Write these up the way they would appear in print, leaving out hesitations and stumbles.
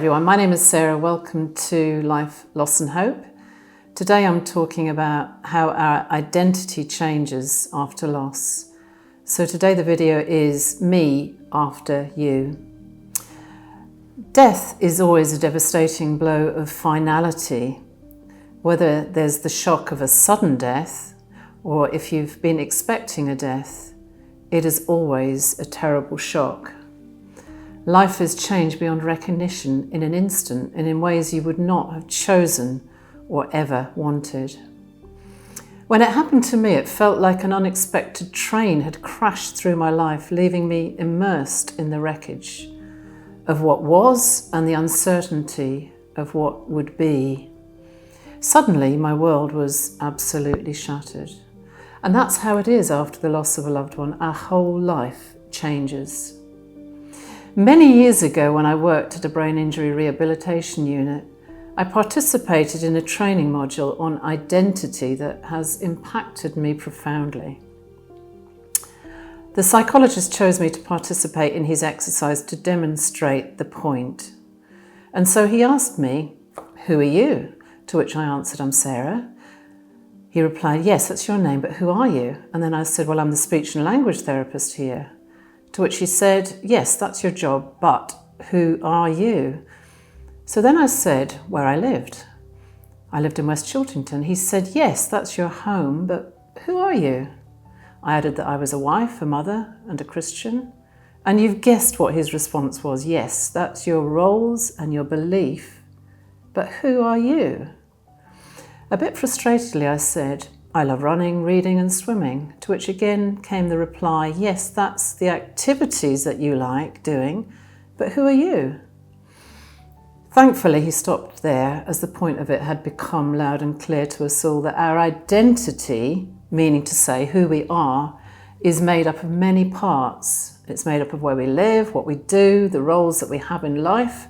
everyone, my name is Sarah. Welcome to Life, Loss and Hope. Today I'm talking about how our identity changes after loss. So today the video is me after you. Death is always a devastating blow of finality, whether there's the shock of a sudden death or if you've been expecting a death, it is always a terrible shock. Life is changed beyond recognition in an instant and in ways you would not have chosen or ever wanted. When it happened to me, it felt like an unexpected train had crashed through my life, leaving me immersed in the wreckage of what was and the uncertainty of what would be. Suddenly, my world was absolutely shattered. And that's how it is after the loss of a loved one. Our whole life changes. Many years ago, when I worked at a brain injury rehabilitation unit, I participated in a training module on identity that has impacted me profoundly. The psychologist chose me to participate in his exercise to demonstrate the point. And so he asked me, "Who are you?" To which I answered, "I'm Sarah." He replied, "Yes, that's your name, but who are you?" And then I said, "Well, I'm the speech and language therapist here." To which he said, "Yes, that's your job, but who are you?" So then I said where I lived. I lived in West Chiltington. He said, "Yes, that's your home, but who are you?" I added that I was a wife, a mother, and a Christian. And you've guessed what his response was. "Yes, that's your roles and your belief, but who are you?" A bit frustratedly, I said, "I love running, reading and swimming," to which again came the reply, "Yes, that's the activities that you like doing, but who are you?" Thankfully, he stopped there, as the point of it had become loud and clear to us all that our identity, meaning to say who we are, is made up of many parts. It's made up of where we live, what we do, the roles that we have in life,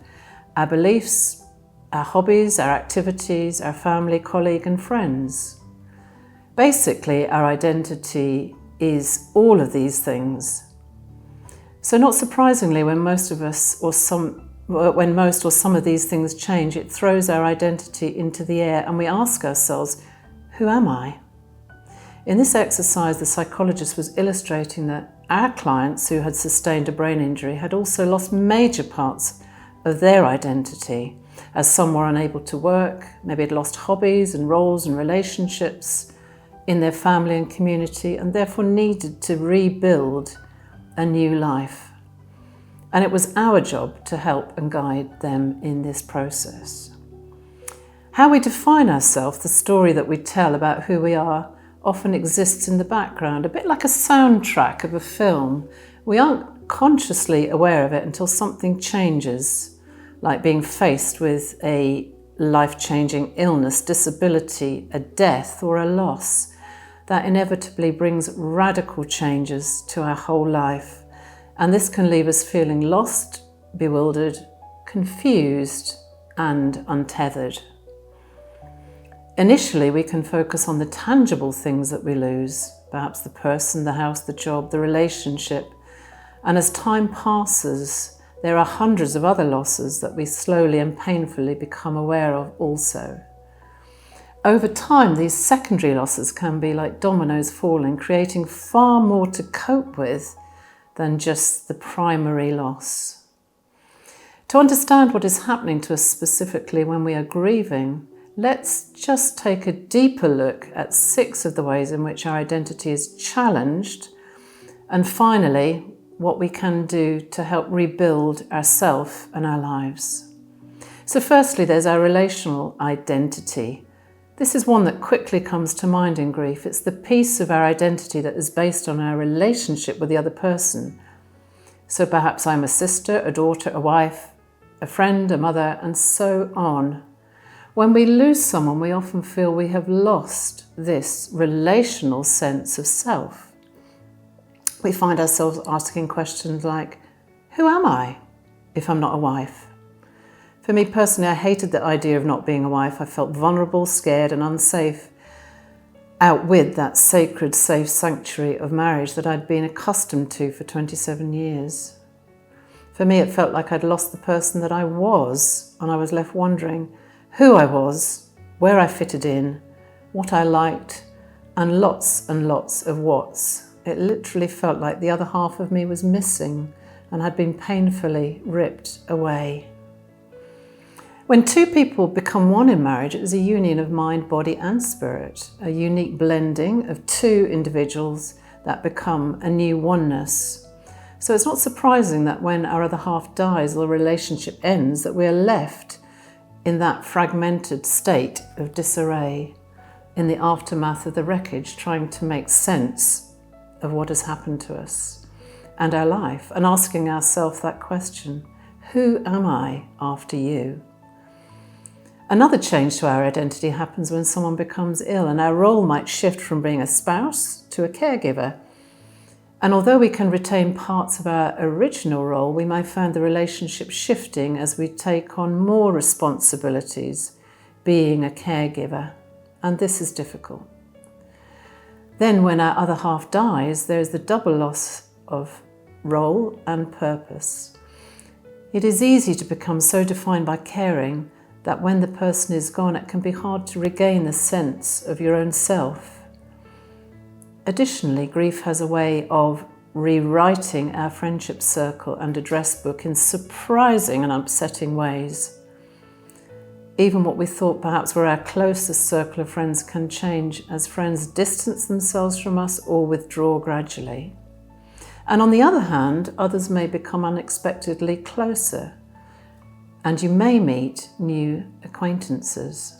our beliefs, our hobbies, our activities, our family, colleague and friends. Basically, our identity is all of these things. So not surprisingly, when most or some of these things change, it throws our identity into the air and we ask ourselves, who am I? In this exercise, the psychologist was illustrating that our clients who had sustained a brain injury had also lost major parts of their identity, as some were unable to work, maybe had lost hobbies and roles and relationships in their family and community, and therefore needed to rebuild a new life. And it was our job to help and guide them in this process. How we define ourselves, the story that we tell about who we are, often exists in the background, a bit like a soundtrack of a film. We aren't consciously aware of it until something changes, like being faced with a life-changing illness, disability, a death or a loss. That inevitably brings radical changes to our whole life. And this can leave us feeling lost, bewildered, confused, and untethered. Initially, we can focus on the tangible things that we lose, perhaps the person, the house, the job, the relationship. And as time passes, there are hundreds of other losses that we slowly and painfully become aware of also. Over time, these secondary losses can be like dominoes falling, creating far more to cope with than just the primary loss. To understand what is happening to us specifically when we are grieving, let's just take a deeper look at 6 of the ways in which our identity is challenged, and finally, what we can do to help rebuild ourselves and our lives. So firstly, there's our relational identity. This is one that quickly comes to mind in grief. It's the piece of our identity that is based on our relationship with the other person. So perhaps I'm a sister, a daughter, a wife, a friend, a mother, and so on. When we lose someone, we often feel we have lost this relational sense of self. We find ourselves asking questions like, who am I if I'm not a wife? For me personally, I hated the idea of not being a wife. I felt vulnerable, scared and unsafe out with that sacred, safe sanctuary of marriage that I'd been accustomed to for 27 years. For me, it felt like I'd lost the person that I was, and I was left wondering who I was, where I fitted in, what I liked, and lots of whats. It literally felt like the other half of me was missing and had been painfully ripped away. When two people become one in marriage, it is a union of mind, body, and spirit, a unique blending of two individuals that become a new oneness. So it's not surprising that when our other half dies or the relationship ends, that we are left in that fragmented state of disarray, in the aftermath of the wreckage, trying to make sense of what has happened to us and our life, and asking ourselves that question, who am I after you? Another change to our identity happens when someone becomes ill, and our role might shift from being a spouse to a caregiver. And although we can retain parts of our original role, we may find the relationship shifting as we take on more responsibilities, being a caregiver. And this is difficult. Then when our other half dies, there is the double loss of role and purpose. It is easy to become so defined by caring that when the person is gone, it can be hard to regain the sense of your own self. Additionally, grief has a way of rewriting our friendship circle and address book in surprising and upsetting ways. Even what we thought perhaps were our closest circle of friends can change as friends distance themselves from us or withdraw gradually. And on the other hand, others may become unexpectedly closer, and you may meet new acquaintances.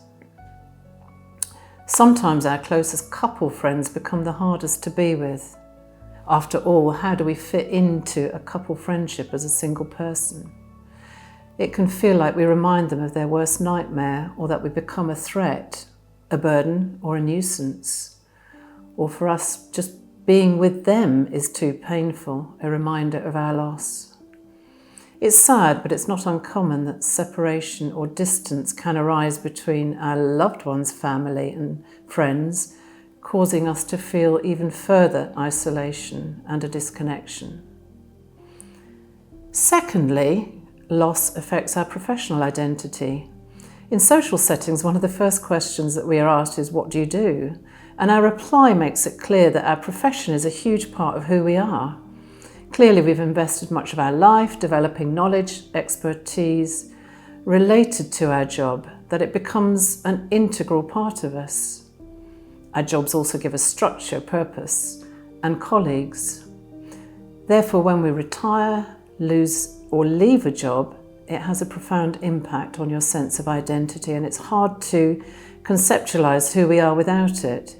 Sometimes our closest couple friends become the hardest to be with. After all, how do we fit into a couple friendship as a single person? It can feel like we remind them of their worst nightmare, or that we become a threat, a burden, or a nuisance. Or for us, just being with them is too painful, a reminder of our loss. It's sad, but it's not uncommon that separation or distance can arise between our loved one's family and friends, causing us to feel even further isolation and a disconnection. Secondly, loss affects our professional identity. In social settings, one of the first questions that we are asked is, what do you do? And our reply makes it clear that our profession is a huge part of who we are. Clearly, we've invested much of our life developing knowledge, expertise related to our job, that it becomes an integral part of us. Our jobs also give us structure, purpose, and colleagues. Therefore, when we retire, lose, or leave a job, it has a profound impact on your sense of identity, and it's hard to conceptualize who we are without it.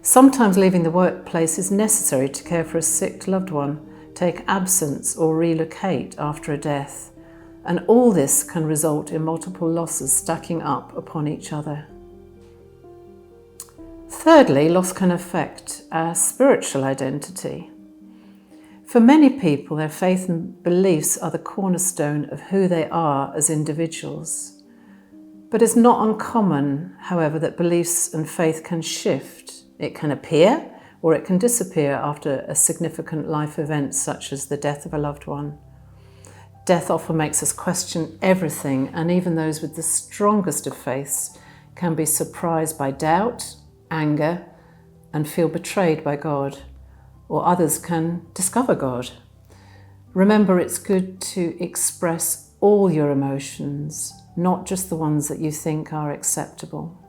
Sometimes leaving the workplace is necessary to care for a sick loved one, take absence, or relocate after a death. And all this can result in multiple losses stacking up upon each other. Thirdly, loss can affect our spiritual identity. For many people, their faith and beliefs are the cornerstone of who they are as individuals. But it's not uncommon, however, that beliefs and faith can shift. It can appear or it can disappear after a significant life event such as the death of a loved one. Death often makes us question everything, and even those with the strongest of faiths can be surprised by doubt, anger, and feel betrayed by God, or others can discover God. Remember, it's good to express all your emotions, not just the ones that you think are acceptable.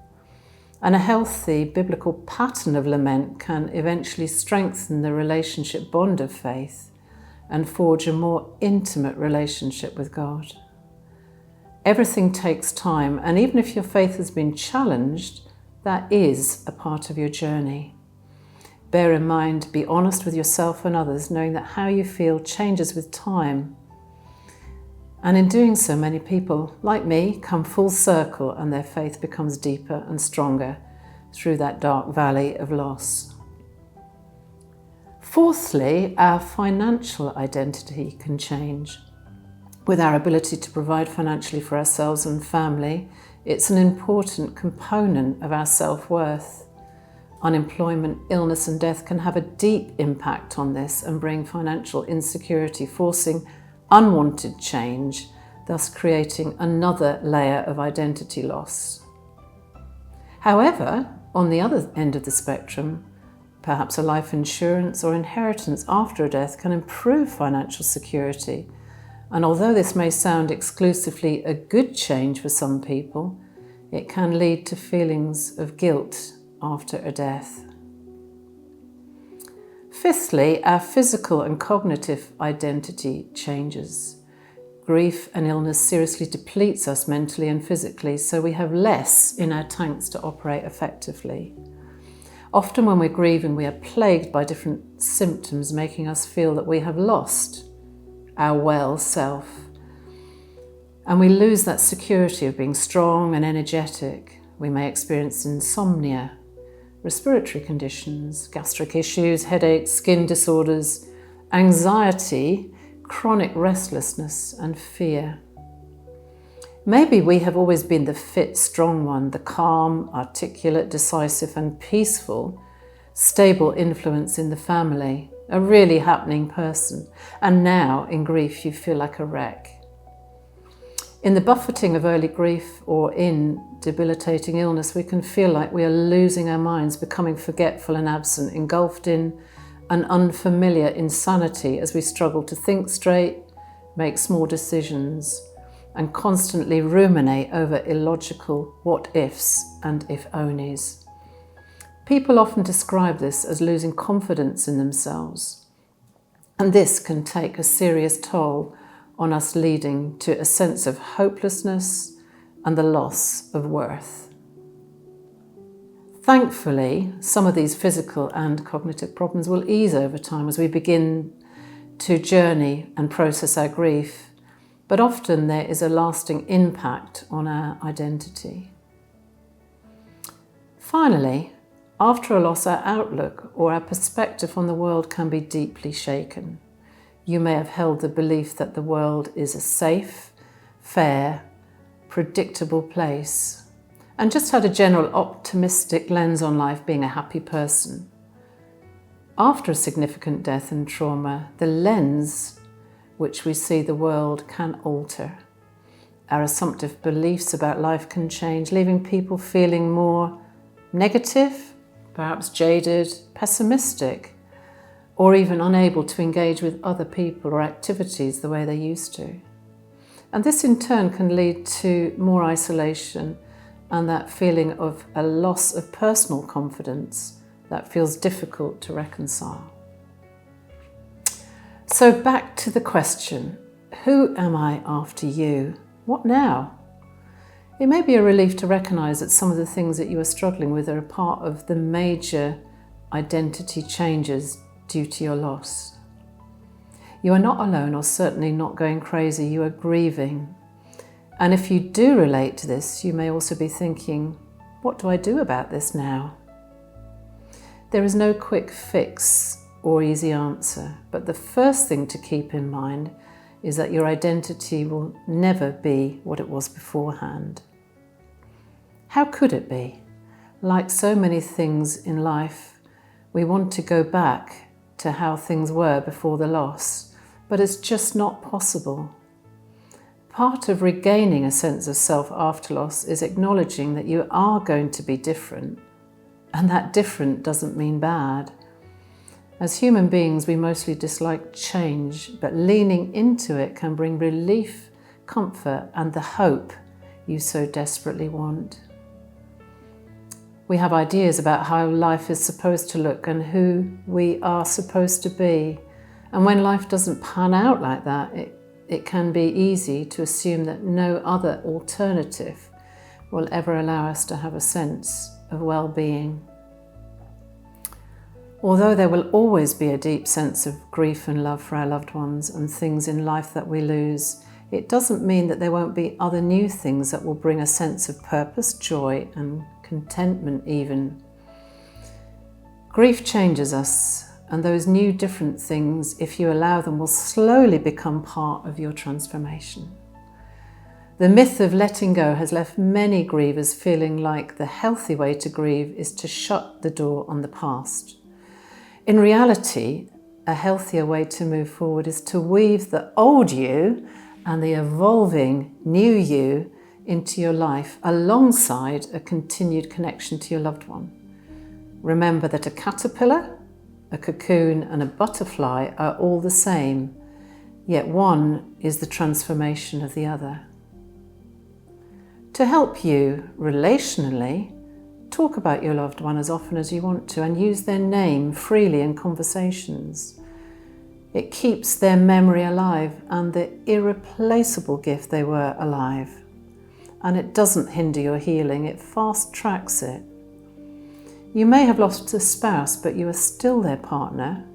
And a healthy biblical pattern of lament can eventually strengthen the relationship bond of faith and forge a more intimate relationship with God. Everything takes time, and even if your faith has been challenged, that is a part of your journey. Bear in mind, be honest with yourself and others, knowing that how you feel changes with time. And in doing so, many people, like me, come full circle and their faith becomes deeper and stronger through that dark valley of loss. Fourthly, our financial identity can change. With our ability to provide financially for ourselves and family, it's an important component of our self-worth. Unemployment, illness and death can have a deep impact on this and bring financial insecurity, forcing unwanted change, thus creating another layer of identity loss. However, on the other end of the spectrum, perhaps a life insurance or inheritance after a death can improve financial security. And although this may sound exclusively a good change for some people, it can lead to feelings of guilt after a death. Fifthly, our physical and cognitive identity changes. Grief and illness seriously depletes us mentally and physically, so we have less in our tanks to operate effectively. Often when we're grieving, we are plagued by different symptoms, making us feel that we have lost our well self. And we lose that security of being strong and energetic. We may experience insomnia, respiratory conditions, gastric issues, headaches, skin disorders, anxiety, chronic restlessness and fear. Maybe we have always been the fit, strong one, the calm, articulate, decisive and peaceful, stable influence in the family, a really happening person. And now in grief you feel like a wreck. In the buffeting of early grief or in debilitating illness, we can feel like we are losing our minds, becoming forgetful and absent, engulfed in an unfamiliar insanity as we struggle to think straight, make small decisions, and constantly ruminate over illogical what-ifs and if-onlys. People often describe this as losing confidence in themselves, and this can take a serious toll on us, leading to a sense of hopelessness and the loss of worth. Thankfully, some of these physical and cognitive problems will ease over time as we begin to journey and process our grief, but often there is a lasting impact on our identity. Finally, after a loss, our outlook or our perspective on the world can be deeply shaken. You may have held the belief that the world is a safe, fair, predictable place, and just had a general optimistic lens on life, being a happy person. After a significant death and trauma, the lens which we see the world can alter. Our assumptive beliefs about life can change, leaving people feeling more negative, perhaps jaded, pessimistic, or even unable to engage with other people or activities the way they used to. And this in turn can lead to more isolation and that feeling of a loss of personal confidence that feels difficult to reconcile. So back to the question, who am I after you? What now? It may be a relief to recognise that some of the things that you are struggling with are a part of the major identity changes due to your loss. You are not alone, or certainly not going crazy. You are grieving. And if you do relate to this, you may also be thinking, what do I do about this now? There is no quick fix or easy answer, but the first thing to keep in mind is that your identity will never be what it was beforehand. How could it be? Like so many things in life, we want to go back to how things were before the loss, but it's just not possible. Part of regaining a sense of self after loss is acknowledging that you are going to be different, and that different doesn't mean bad. As human beings, we mostly dislike change, but leaning into it can bring relief, comfort, and the hope you so desperately want. We have ideas about how life is supposed to look and who we are supposed to be. And when life doesn't pan out like that, it can be easy to assume that no other alternative will ever allow us to have a sense of well-being. Although there will always be a deep sense of grief and love for our loved ones and things in life that we lose, it doesn't mean that there won't be other new things that will bring a sense of purpose, joy, and contentment even. Grief changes us, and those new different things, if you allow them, will slowly become part of your transformation. The myth of letting go has left many grievers feeling like the healthy way to grieve is to shut the door on the past. In reality, a healthier way to move forward is to weave the old you and the evolving new you into your life alongside a continued connection to your loved one. Remember that a caterpillar, a cocoon and a butterfly are all the same, yet one is the transformation of the other. To help you relationally, talk about your loved one as often as you want to and use their name freely in conversations. It keeps their memory alive and the irreplaceable gift they were alive. And it doesn't hinder your healing, it fast tracks it. You may have lost a spouse, but you are still their partner.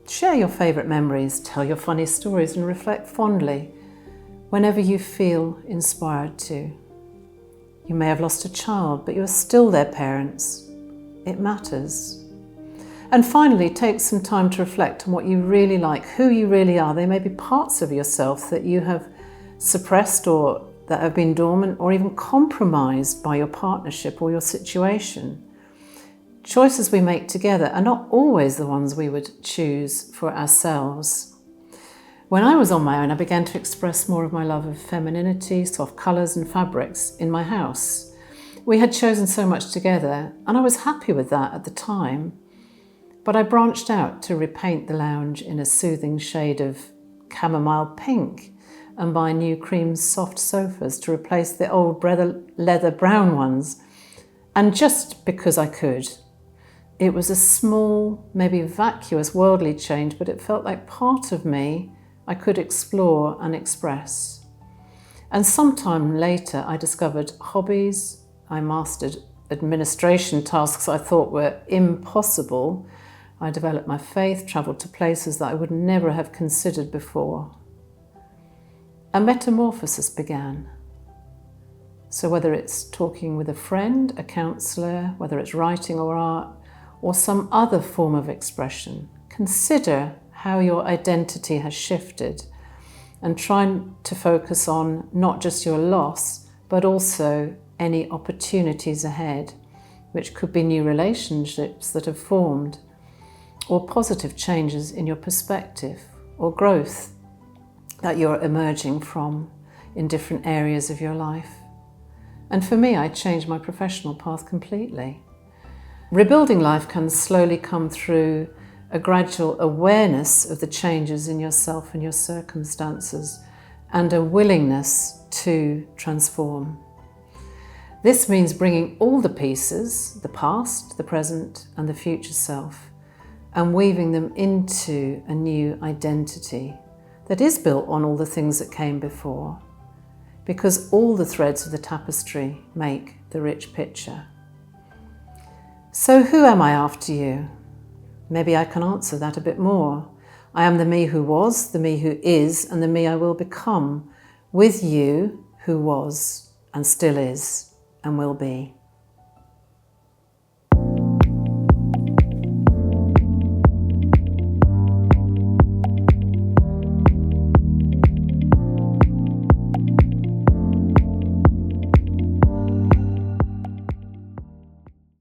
Share your favourite memories, tell your funny stories and reflect fondly whenever you feel inspired to. You may have lost a child, but you are still their parents. It matters. And finally, take some time to reflect on what you really like, who you really are. There may be parts of yourself that you have suppressed or that have been dormant or even compromised by your partnership or your situation. Choices we make together are not always the ones we would choose for ourselves. When I was on my own, I began to express more of my love of femininity, soft colours and fabrics in my house. We had chosen so much together and I was happy with that at the time, but I branched out to repaint the lounge in a soothing shade of chamomile pink and buy new cream soft sofas to replace the old leather brown ones. And just because I could. It was a small, maybe vacuous, worldly change, but it felt like part of me I could explore and express. And sometime later I discovered hobbies, I mastered administration tasks I thought were impossible. I developed my faith, travelled to places that I would never have considered before. A metamorphosis began. So whether it's talking with a friend, a counsellor, whether it's writing or art, or some other form of expression, consider how your identity has shifted and try to focus on not just your loss, but also any opportunities ahead, which could be new relationships that have formed, or positive changes in your perspective, or growth that you're emerging from in different areas of your life. And for me, I changed my professional path completely. Rebuilding life can slowly come through a gradual awareness of the changes in yourself and your circumstances and a willingness to transform. This means bringing all the pieces, the past, the present and the future self, and weaving them into a new identity that is built on all the things that came before, because all the threads of the tapestry make the rich picture. So who am I after you? Maybe I can answer that a bit more. I am the me who was, the me who is, and the me I will become, with you who was and still is and will be.